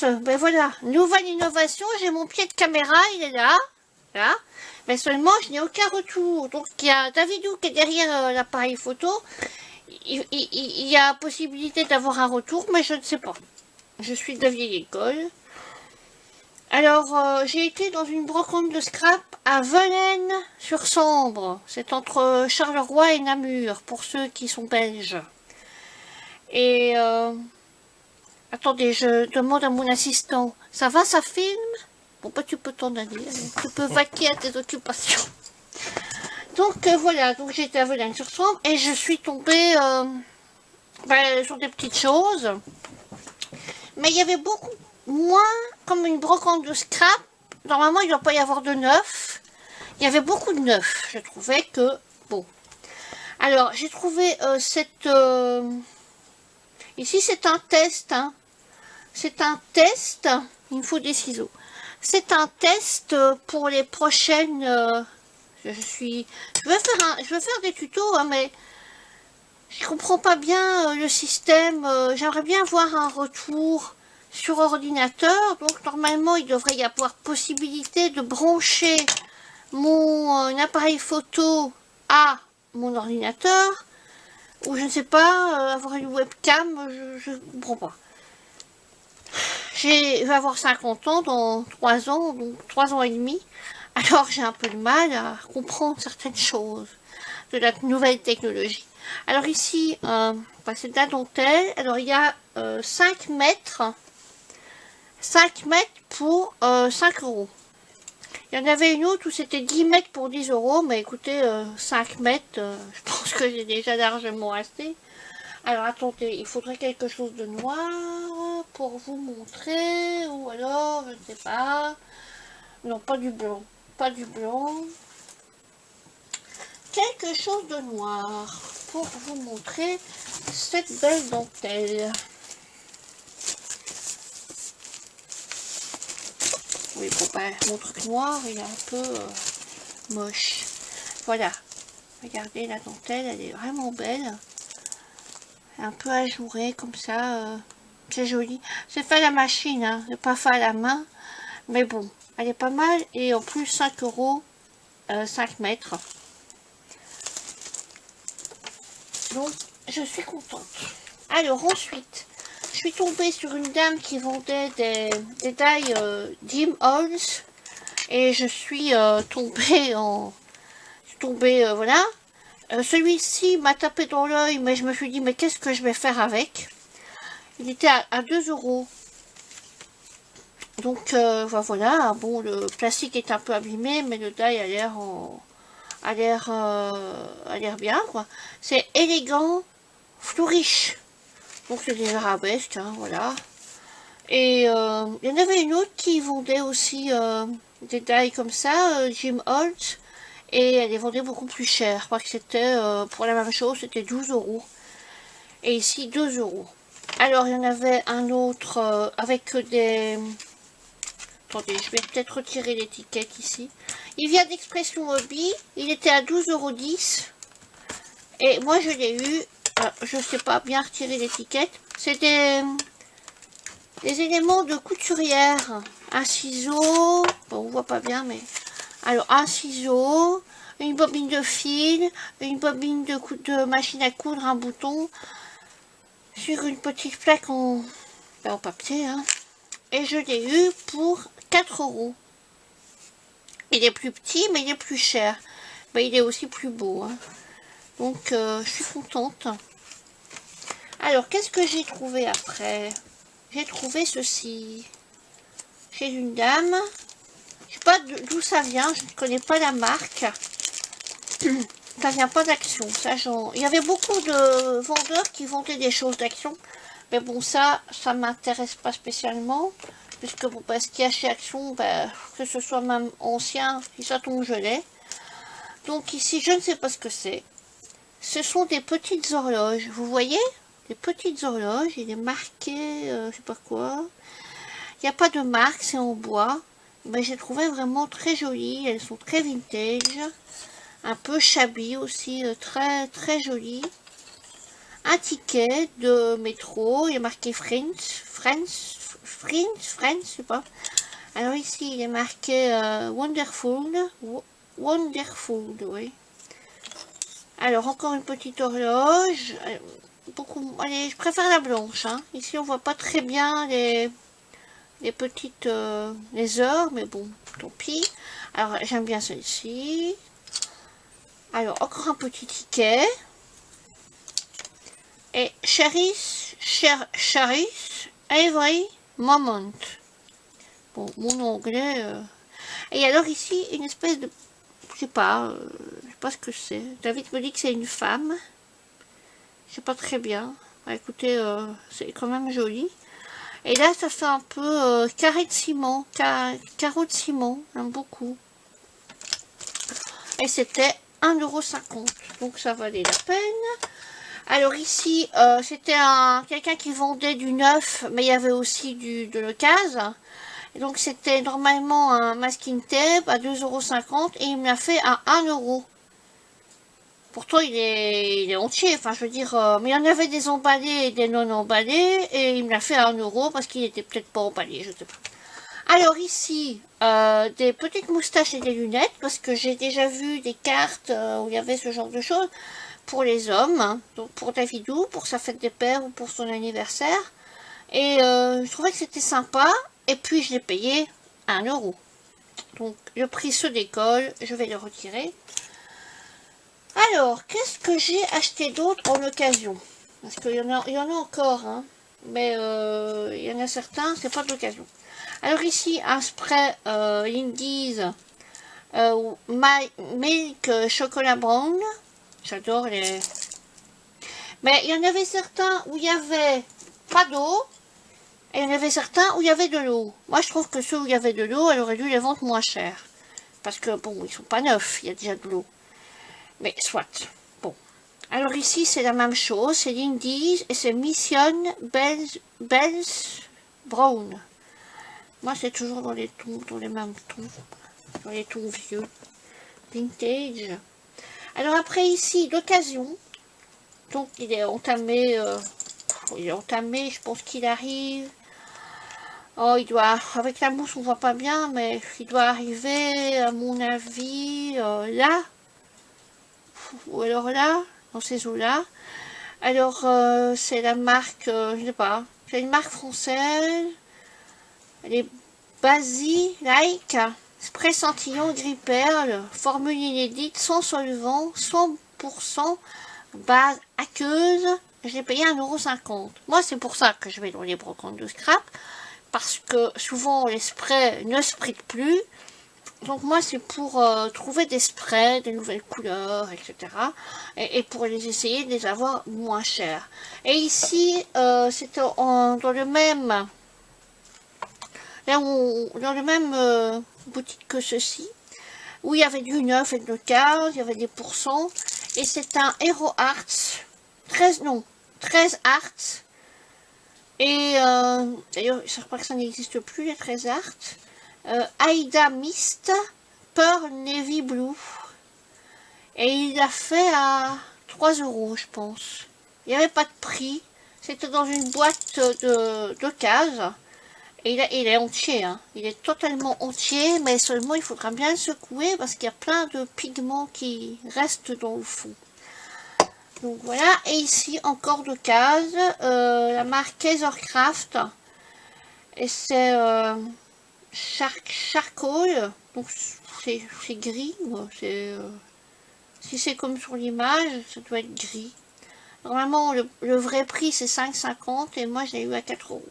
mince, ben voilà, nouvelle innovation, j'ai mon pied de caméra, il est là, là, mais seulement je n'ai aucun retour. Donc il y a Davidou qui est derrière l'appareil photo, il y a possibilité d'avoir un retour, mais je ne sais pas. Je suis de la vieille école. Alors, j'ai été dans une brocante de scrap à Velaines-sur-Sambre. C'est entre Charleroi et Namur, pour ceux qui sont belges. Et attendez, je demande à mon assistant. Ça va, ça filme? Bon, bah tu peux t'en aller. Tu peux vaquer à tes occupations. Donc voilà, donc j'étais à Velaines-sur-Sambre et je suis tombée sur des petites choses. Mais il y avait beaucoup moins comme une brocante de scrap. Normalement, il ne doit pas y avoir de neuf. Il y avait beaucoup de neuf. Je trouvais que... Bon. Alors, j'ai trouvé cette... Ici, c'est un test. Hein. C'est un test. Il me faut des ciseaux. C'est un test pour les prochaines... Je veux faire des tutos, hein, mais... Je comprends pas bien le système. J'aimerais bien avoir un retour sur ordinateur. Donc normalement il devrait y avoir possibilité de brancher mon appareil photo à mon ordinateur. Ou je ne sais pas, avoir une webcam, je comprends pas. Je vais avoir 50 ans dans 3 ans, donc 3 ans et demi. Alors j'ai un peu de mal à comprendre certaines choses de la nouvelle technologie. Alors ici, c'est de la dentelle. Alors il y a 5 mètres. 5 mètres pour 5 euros. Il y en avait une autre où c'était 10 mètres pour 10 euros. Mais écoutez, 5 mètres, je pense que j'ai déjà largement assez. Alors attendez, il faudrait quelque chose de noir pour vous montrer. Ou alors, je ne sais pas. Non, pas du blanc. Pas du blanc. Quelque chose de noir pour vous montrer cette belle dentelle. Oui, bon, ben, mon truc noir, il est un peu moche. Voilà. Regardez la dentelle, elle est vraiment belle. Un peu ajourée, comme ça. C'est joli. C'est fait à la machine, hein. C'est pas fait à la main. Mais bon, elle est pas mal. Et en plus, 5 euros, 5 mètres. Donc, je suis contente. Alors, ensuite, je suis tombée sur une dame qui vendait des tailles Jim Halls. Et je suis tombée en... voilà. Celui-ci m'a tapé dans l'œil, mais je me suis dit, mais qu'est-ce que je vais faire avec? Il était à 2 euros. Donc, voilà. Bon, le plastique est un peu abîmé, mais le taille a l'air bien, quoi. C'est élégant, flourish. Donc c'est des arabesques, hein, voilà. Et il y en avait une autre qui vendait aussi des tailles comme ça, Jim Holt, et elle les vendait beaucoup plus cher. Je crois que c'était pour la même chose, c'était 12 euros. Et ici 2 euros. Alors il y en avait un autre avec des... Attendez, je vais peut-être retirer l'étiquette ici. Il vient d'Expression Hobby, il était à 12,10 €. Et moi je l'ai eu, je ne sais pas bien retirer l'étiquette. C'est des éléments de couturière. Un ciseau, bon, on voit pas bien, mais... Alors un ciseau, une bobine de fil, une bobine de machine à coudre, un bouton, sur une petite plaque en papier, hein. Et je l'ai eu pour 4 euros. Il est plus petit, mais il est plus cher. Mais il est aussi plus beau, hein. Donc, je suis contente. Alors, qu'est-ce que j'ai trouvé après? J'ai trouvé ceci. Chez une dame. Je sais pas d'où ça vient. Je ne connais pas la marque. Ça vient pas d'Action. Il y avait beaucoup de vendeurs qui vendaient des choses d'Action. Mais bon, ça m'intéresse pas spécialement. Puisque bon, ce qu'il y a chez Action, que ce soit même ancien, si ça tombe, je l'ai. Donc ici, je ne sais pas ce que c'est. Ce sont des petites horloges. Vous voyez? Des petites horloges. Il est marqué, je sais pas quoi. Il n'y a pas de marque, c'est en bois. Mais j'ai trouvé vraiment très jolies. Elles sont très vintage. Un peu shabby aussi, très très jolies. Un ticket de métro. Il est marqué French Friends, je sais pas. Alors ici, il est marqué Wonderful. Wonderful, oui. Alors, encore une petite horloge. Beaucoup, allez, je préfère la blanche. Hein. Ici, on voit pas très bien les petites les heures, mais bon, tant pis. Alors, j'aime bien celle-ci. Alors, encore un petit ticket. Et cherish every moment. Bon, mon anglais. Et alors ici, une espèce de, je sais pas ce que c'est. David me dit que c'est une femme. Je sais pas très bien. Bah, écoutez, c'est quand même joli. Et là, ça fait un peu carré de ciment, carreau de ciment, j'aime beaucoup. Et c'était 1,50 €, donc ça valait la peine. Alors ici, c'était quelqu'un qui vendait du neuf, mais il y avait aussi de l'occasion. Donc c'était normalement un masking tape à 2,50 € et il me l'a fait à 1 €. Pourtant il est entier, enfin je veux dire, mais il y en avait des emballés et des non emballés et il me l'a fait à 1 € parce qu'il était peut-être pas emballé, je sais pas. Alors ici, des petites moustaches et des lunettes parce que j'ai déjà vu des cartes où il y avait ce genre de choses pour les hommes, hein, donc pour Davidou, pour sa fête des pères ou pour son anniversaire. Et je trouvais que c'était sympa. Et puis je l'ai payé 1 €. Donc le prix se décolle, je vais le retirer. Alors, qu'est-ce que j'ai acheté d'autre en occasion? Parce qu'il y en a encore, hein, mais il y en a certains, c'est pas de l'occasion. Alors ici, un spray Lindy's Milk Chocolat Brown. J'adore les... Mais il y en avait certains où il y avait pas d'eau. Et il y en avait certains où il y avait de l'eau. Moi, je trouve que ceux où il y avait de l'eau, elle aurait dû les vendre moins cher. Parce que, bon, ils sont pas neufs, il y a déjà de l'eau. Mais, soit. Bon. Alors ici, c'est la même chose. C'est Lindy's et c'est Mission Bells Brown. Moi, c'est toujours dans les tons, dans les mêmes tons. Dans les tons vieux. Vintage. Alors après, ici, d'occasion. Donc, il est entamé... je pense qu'il arrive... Oh, il doit, avec la mousse on voit pas bien, mais il doit arriver, à mon avis, là, ou alors là, dans ces eaux-là. Alors, c'est la marque, je sais pas, c'est une marque française, elle est Like, spray scintillon gris perle, formule inédite, sans solvant, 100% base aqueuse, j'ai payé 1,50 €. Moi, c'est pour ça que je vais dans les brocantes de scrap. Parce que souvent les sprays ne spritent plus. Donc moi c'est pour trouver des sprays, de nouvelles couleurs, etc. Et pour les essayer de les avoir moins chers. Et ici c'est dans le même... dans le même boutique que ceci. Où il y avait du neuf et de l'occasion, il y avait des pourcents. Et c'est un Hero Arts. 13 Arts. Et d'ailleurs, je crois que ça n'existe plus, les 13 Arts. Aida Mist, Pearl Navy Blue. Et il l'a fait à 3 €, je pense. Il n'y avait pas de prix. C'était dans une boîte d'occasion. Et il est entier, hein. Il est totalement entier, mais seulement il faudra bien le secouer parce qu'il y a plein de pigments qui restent dans le fond. Donc voilà, et ici encore d'occasion, la marque Kaisercraft, et c'est charcoal, donc c'est gris, si c'est comme sur l'image, ça doit être gris. Normalement le vrai prix c'est 5,50 € et moi je l'ai eu à 4 €.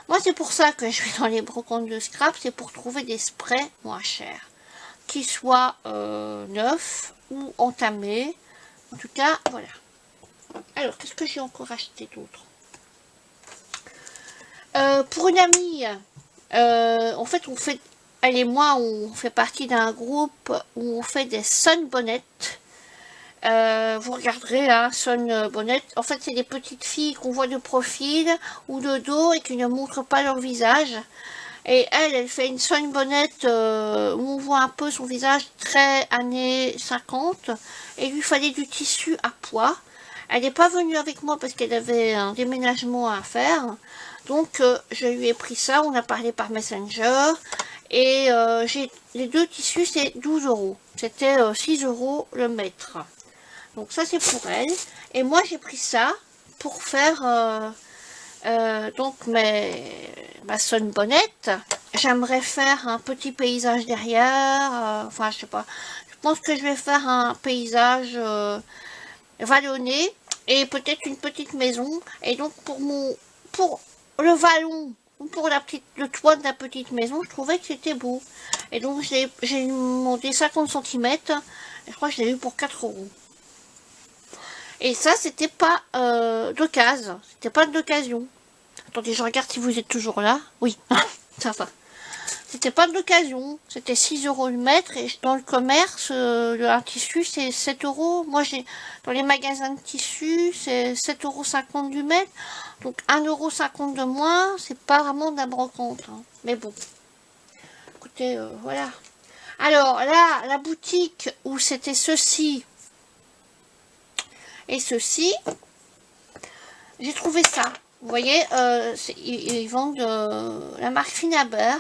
Moi c'est pour ça que je vais dans les brocantes de scrap, c'est pour trouver des sprays moins chers, qui soient neufs ou entamés, en tout cas voilà. Alors, qu'est-ce que j'ai encore acheté d'autre? Pour une amie, en fait, elle et moi, on fait partie d'un groupe où on fait des sunbonnets. Vous regarderez là, sunbonnet. En fait, c'est des petites filles qu'on voit de profil ou de dos et qui ne montrent pas leur visage. Et elle fait une sunbonnet où on voit un peu son visage très années 50. Et il lui fallait du tissu à pois. Elle n'est pas venue avec moi parce qu'elle avait un déménagement à faire. Donc je lui ai pris ça, on a parlé par Messenger. Et j'ai les deux tissus, c'est 12 euros. C'était 6 euros le mètre. Donc ça c'est pour elle. Et moi j'ai pris ça pour faire donc ma sunbonnette. J'aimerais faire un petit paysage derrière. Enfin je sais pas. Je pense que je vais faire un paysage vallonné et peut-être une petite maison. Et donc pour le vallon ou pour le toit de la petite maison, je trouvais que c'était beau. Et donc j'ai monté 50 centimètres. Je crois que je l'ai eu pour 4 euros. Et ça, c'était pas d'occasion. C'était pas d'occasion. Attendez, je regarde si vous êtes toujours là. Oui, ça va. C'était pas d'occasion. C'était 6 euros le mètre. Et dans le commerce, un tissu, c'est 7 euros. Moi, dans les magasins de tissus, c'est 7,50 € du mètre. Donc 1,50 € de moins, c'est pas vraiment de la brocante. Hein. Mais bon. Écoutez, voilà. Alors là, la boutique où c'était ceci et ceci, j'ai trouvé ça. Vous voyez, ils vendent la marque Finaber.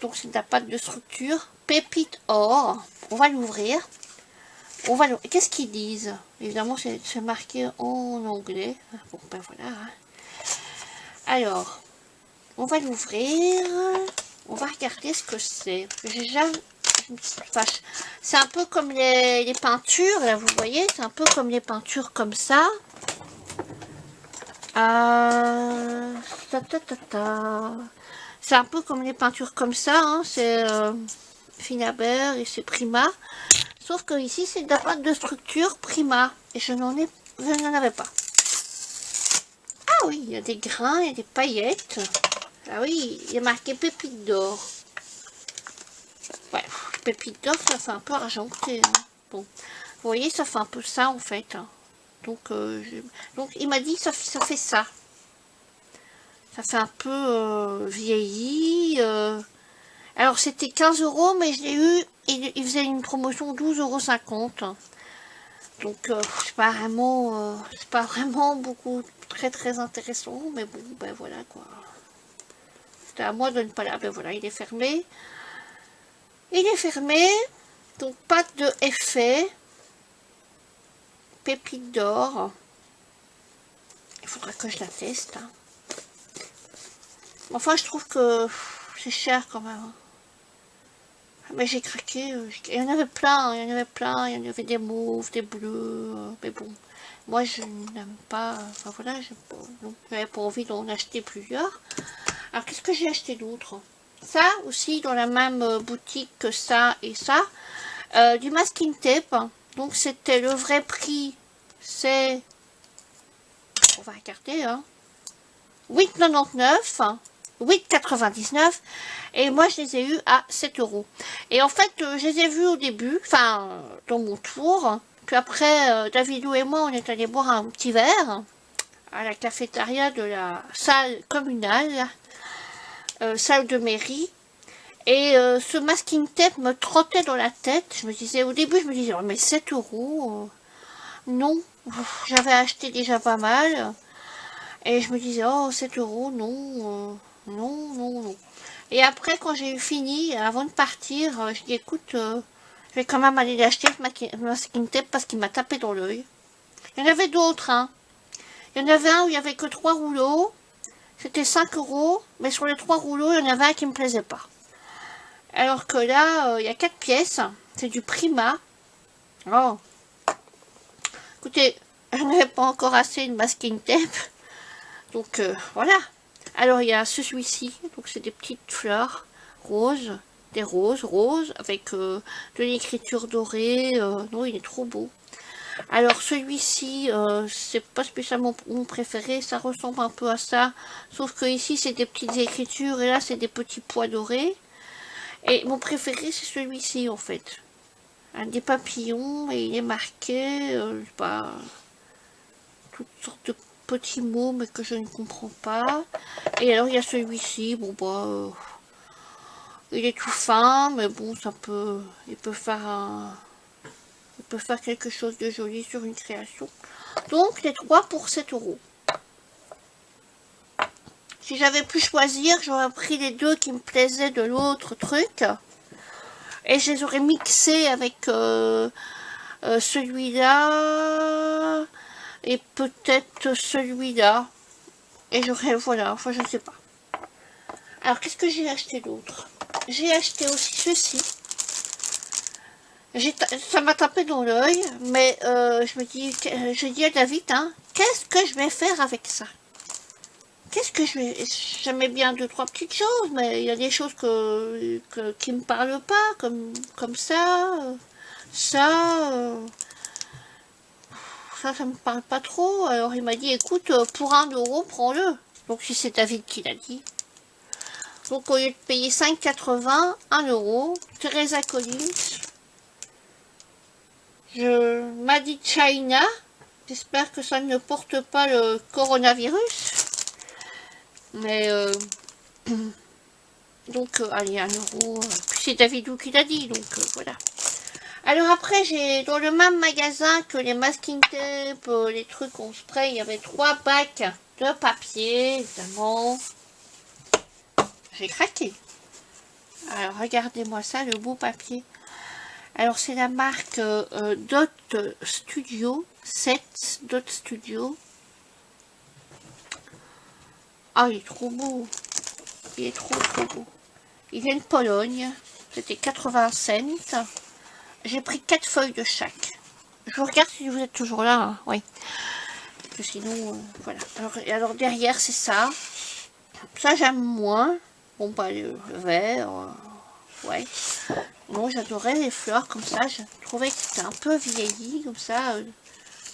Donc c'est de la pâte de structure. Pépite or. On va l'ouvrir. Qu'est-ce qu'ils disent? Évidemment, c'est marqué en anglais. Bon, ben voilà. Alors, on va l'ouvrir. On va regarder ce que c'est. J'ai jamais... C'est un peu comme les peintures, là, vous voyez. C'est un peu comme les peintures comme ça. C'est un peu comme les peintures comme ça. Hein. C'est Finaber et c'est Prima. Sauf que ici, c'est de la pâte de structure Prima. Et je n'en avais pas. Ah oui, il y a des grains, il y a des paillettes. Ah oui, il y a marqué pépite d'or. Ouais, pépite d'or, ça fait un peu argenté. Hein. Bon, vous voyez, ça fait un peu ça en fait. Hein. Donc il m'a dit ça fait ça. Ça fait un peu vieilli. Alors c'était 15 euros, mais je l'ai eu. Il faisait une promotion 12,50 €. Donc c'est pas vraiment beaucoup très intéressant. Mais bon, ben voilà quoi. C'était à moi de ne pas là. Ben voilà, il est fermé. Il est fermé. Donc pâte de effet. Pépite d'or. Il faudra que je la teste. Hein. Enfin, je trouve que c'est cher quand même. Mais j'ai craqué. Il y en avait plein, il y en avait plein. Il y en avait des mauves, des bleus. Mais bon, moi je n'aime pas. Enfin voilà, donc j'avais pas envie d'en acheter plusieurs. Alors qu'est-ce que j'ai acheté d'autre? Ça aussi dans la même boutique que ça et ça. Du masking tape. Donc c'était le vrai prix. C'est... On va regarder, hein. 8,99 €. 8,99 € et moi je les ai eus à 7 euros. Et en fait je les ai vus au début, enfin dans mon tour, puis après Davidou et moi on est allés boire un petit verre à la cafétéria de la salle communale, salle de mairie, et ce masking tape me trottait dans la tête. Je me disais au début, je me disais oh, mais 7 euros, non, j'avais acheté déjà pas mal et je me disais oh 7 euros, non. Non. Et après, quand j'ai eu fini, avant de partir, je dis écoute, je vais quand même aller l'acheter le masking tape parce qu'il m'a tapé dans l'œil. Il y en avait d'autres, hein. Il y en avait un où il n'y avait que 3 rouleaux. C'était 5 euros, mais sur les 3 rouleaux, il y en avait un qui me plaisait pas. Alors que là, il y a 4 pièces. C'est du Prima. Oh. Écoutez, je n'avais pas encore assez de masking tape. Donc, voilà. Alors il y a celui-ci, donc c'est des petites fleurs roses, des roses avec de l'écriture dorée. Non, il est trop beau. Alors celui-ci, c'est pas spécialement mon préféré, ça ressemble un peu à ça, sauf que ici c'est des petites écritures et là c'est des petits pois dorés. Et mon préféré c'est celui-ci en fait, des papillons et il est marqué, je sais pas, toutes sortes de petits mots mais que je ne comprends pas. Et alors il y a celui-ci, bon bah il est tout fin mais bon il peut faire quelque chose de joli sur une création. Donc les trois pour 7 euros. Si j'avais pu choisir, j'aurais pris les deux qui me plaisaient de l'autre truc. Et je les aurais mixés avec celui-là. Et peut-être celui-là. Et j'aurais, voilà, enfin je sais pas. Alors qu'est-ce que j'ai acheté d'autre? J'ai acheté aussi ceci. Ça m'a tapé dans l'œil, mais je dis à David, hein, qu'est-ce que je vais faire avec ça? Qu'est-ce que je vais... J'aimais bien deux, trois petites choses, mais il y a des choses qui me parlent pas, comme ça, ça, ça me parle pas trop. Alors il m'a dit, écoute, pour 1 euro, prends-le. Donc si c'est David qui l'a dit. Donc au lieu de payer 5,80, 1 euro, Teresa Collins. Made in China. J'espère que ça ne porte pas le coronavirus. Mais donc allez, 1 euro. Puis c'est Davidou qui l'a dit, donc voilà. Alors après, j'ai dans le même magasin que les masking tape, les trucs en spray, il y avait 3 bacs de papier, évidemment. J'ai craqué. Alors regardez-moi ça, le beau papier. Alors c'est la marque Dot Studio, 7 Dot Studio. Ah, il est trop beau. Il est trop beau. Il vient de Pologne. C'était 80 cents. J'ai pris 4 feuilles de chaque. Je vous regarde si vous êtes toujours là. Hein. Oui. Parce que sinon, voilà. Alors derrière, c'est ça. Ça, j'aime moins. Bon, bah, le vert. Ouais. Non, j'adorais les fleurs comme ça. Je trouvais que c'était un peu vieilli, comme ça.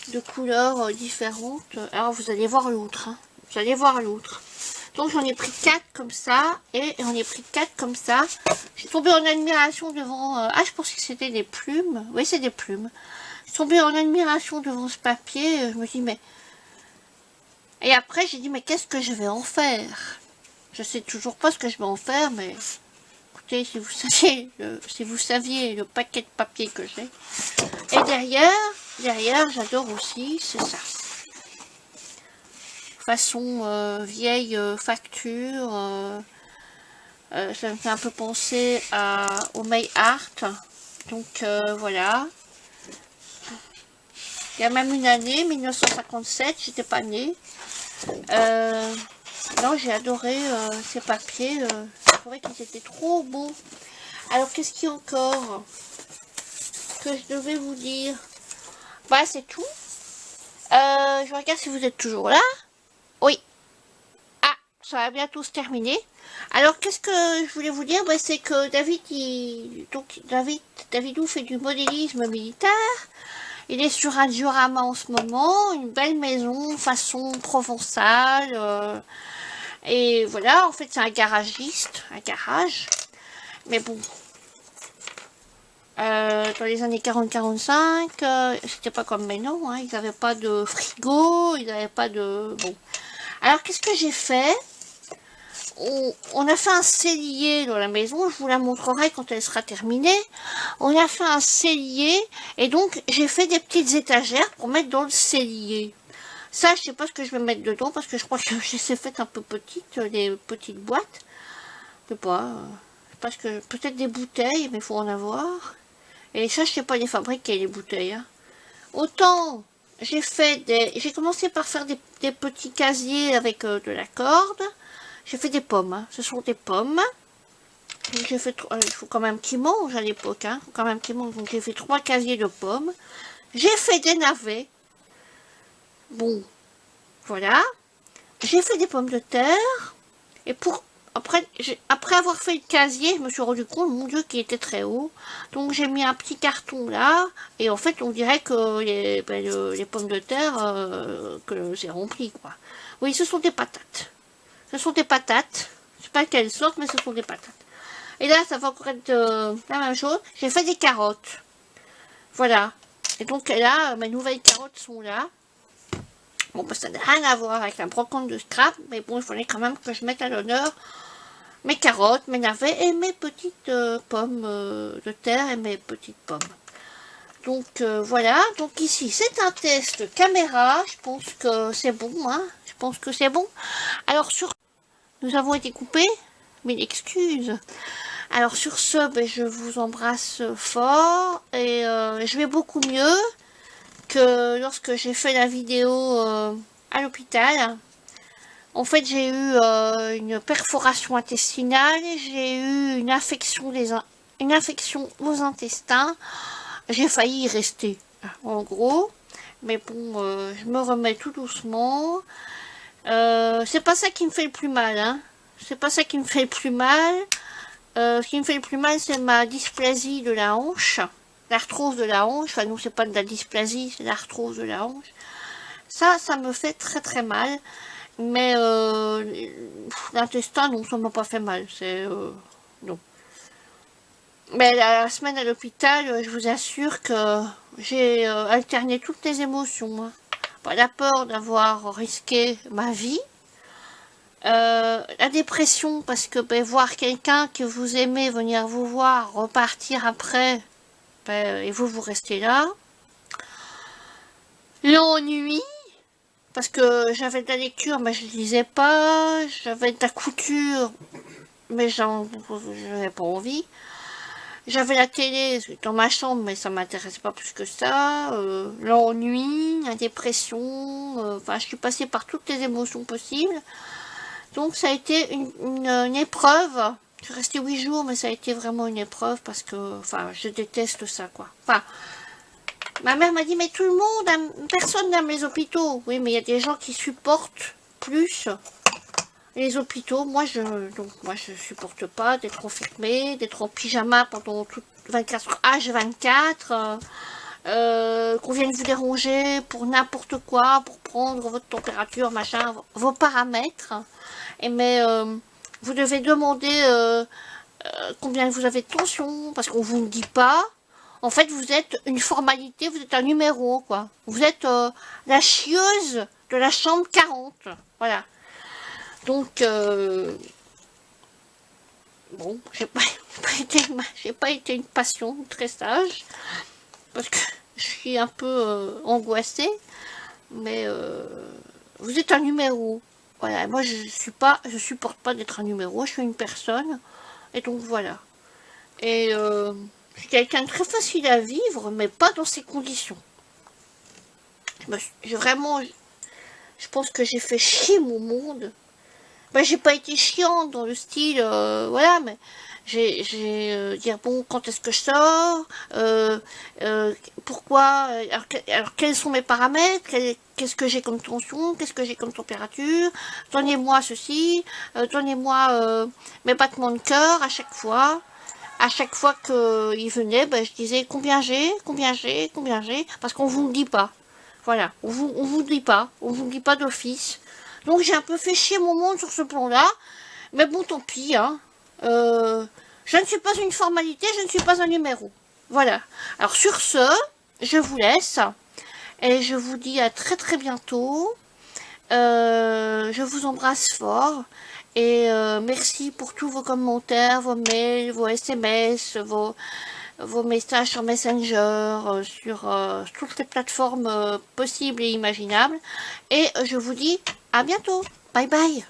De couleurs différentes. Alors, vous allez voir l'autre. Hein. Vous allez voir l'autre. Donc, j'en ai pris 4 comme ça. Et j'en ai pris 4 comme ça. J'ai tombé en admiration devant... ah, je pensais que c'était des plumes. Oui, c'est des plumes. J'ai tombé en admiration devant ce papier. Je me dis, mais... Et après, j'ai dit, mais qu'est-ce que je vais en faire? Je sais toujours pas ce que je vais en faire, mais... Écoutez, si vous saviez le paquet de papier que j'ai. Et derrière, j'adore aussi, c'est ça. Façon vieille facture. Ça me fait un peu penser au May Art. Donc voilà. Il y a même une année, 1957, j'étais pas née. Non, j'ai adoré ces papiers. Je trouvais qu'ils étaient trop beaux. Alors, qu'est-ce qu'il y a encore que je devais vous dire? Bah, c'est tout. Je regarde si vous êtes toujours là. Oui. Ah, ça va bientôt se terminer. Alors, qu'est-ce que je voulais vous dire? Bah, c'est que Davidou fait du modélisme militaire. Il est sur un diorama en ce moment. Une belle maison façon provençale. Et voilà, en fait, c'est un garagiste. Un garage. Mais bon. Dans les années 40-45, c'était pas comme maintenant, hein, ils n'avaient pas de frigo, ils n'avaient pas de... Bon. Alors, qu'est-ce que j'ai fait? On a fait un cellier dans la maison, je vous la montrerai quand elle sera terminée. On a fait un cellier, et donc, j'ai fait des petites étagères pour mettre dans le cellier. Ça, je sais pas ce que je vais mettre dedans, parce que je crois que je les ai faites un peu petites, les petites boîtes. Je sais pas, parce que peut-être des bouteilles, mais il faut en avoir. Et ça, je sais pas les fabriquer, les bouteilles. Hein. Autant, j'ai commencé par faire des petits casiers avec de la corde. J'ai fait des pommes. Hein. Ce sont des pommes. Donc, j'ai fait... il faut quand même qu'ils mangent à l'époque. Hein. Il faut quand même qu'ils mangent. Donc, j'ai fait 3 casiers de pommes. J'ai fait des navets. Bon, voilà. J'ai fait des pommes de terre. Et après avoir fait le casier, je me suis rendu compte, mon Dieu, qu'il était très haut. Donc j'ai mis un petit carton là. Et en fait, on dirait que les pommes de terre, que c'est rempli, quoi. Oui, ce sont des patates. Ce sont des patates. Je sais pas quelle sorte, mais ce sont des patates. Et là, ça va encore être la même chose. J'ai fait des carottes. Voilà. Et donc là, mes nouvelles carottes sont là. Bon, bah, ça n'a rien à voir avec la brocante de scrap. Mais bon, il fallait quand même que je mette à l'honneur mes carottes, mes navets et mes petites pommes de terre et mes petites pommes. Donc voilà, donc ici c'est un test caméra, je pense que c'est bon, hein, je pense que c'est bon. Alors nous avons été coupés. Mille excuses. Alors sur ce, ben, je vous embrasse fort et je vais beaucoup mieux que lorsque j'ai fait la vidéo à l'hôpital. En fait, j'ai eu une perforation intestinale, j'ai eu une infection aux intestins. J'ai failli y rester, en gros. Mais bon, je me remets tout doucement. C'est pas ça qui me fait le plus mal, hein. C'est pas ça qui me fait le plus mal. Ce qui me fait le plus mal, c'est ma dysplasie de la hanche. L'arthrose de la hanche. Enfin, non, c'est pas de la dysplasie, c'est l'arthrose de la hanche. Ça me fait très très mal. Mais l'intestin, non, ça m'a pas fait mal. C'est non. Mais la semaine à l'hôpital, je vous assure que j'ai alterné toutes les émotions. Hein. Pas la peur d'avoir risqué ma vie. La dépression, parce que ben, voir quelqu'un que vous aimez venir vous voir, repartir après, ben, et vous restez là. L'ennui, parce que j'avais de la lecture, mais je ne lisais pas. J'avais de la couture, mais j'avais pas envie. J'avais la télé dans ma chambre, mais ça m'intéressait pas plus que ça. L'ennui, la dépression, enfin, je suis passée par toutes les émotions possibles. Donc, ça a été une épreuve. Je suis restée 8 jours, mais ça a été vraiment une épreuve parce que, enfin, je déteste ça, quoi. Enfin, ma mère m'a dit, mais tout le monde, personne n'aime les hôpitaux. Oui, mais il y a des gens qui supportent plus les hôpitaux. Moi, je supporte pas d'être enfermée, d'être en pyjama pendant toutes 24 heures, H24, qu'on vienne vous déranger pour n'importe quoi, pour prendre votre température, machin, vos paramètres. Et mais vous devez demander combien vous avez de tension, parce qu'on vous le dit pas. En fait, vous êtes une formalité, vous êtes un numéro, quoi. Vous êtes la chieuse de la chambre 40. Voilà. Donc, bon, j'ai pas été une passion très sage, parce que je suis un peu angoissée, mais vous êtes un numéro. Voilà, moi je supporte pas d'être un numéro, je suis une personne, et donc voilà. Et je suis quelqu'un de très facile à vivre, mais pas dans ces conditions. Je pense que j'ai fait chier mon monde. Ben, j'ai pas été chiante dans le style, voilà, mais j'ai dire bon, quand est-ce que je sors, pourquoi, alors quels sont mes paramètres, qu'est-ce que j'ai comme tension, qu'est-ce que j'ai comme température, donnez-moi ceci, donnez-moi mes battements de cœur à chaque fois. À chaque fois qu'il venait, ben, je disais combien j'ai, parce qu'on vous le dit pas. Voilà, on vous dit pas, d'office. Donc j'ai un peu fait chier mon monde sur ce plan-là, mais bon, tant pis, hein. Je ne suis pas une formalité, je ne suis pas un numéro. Voilà. Alors sur ce, je vous laisse, et je vous dis à très très bientôt. Je vous embrasse fort, et merci pour tous vos commentaires, vos mails, vos SMS, vos messages sur Messenger, sur toutes les plateformes possibles et imaginables. Et je vous dis à bientôt. Bye bye.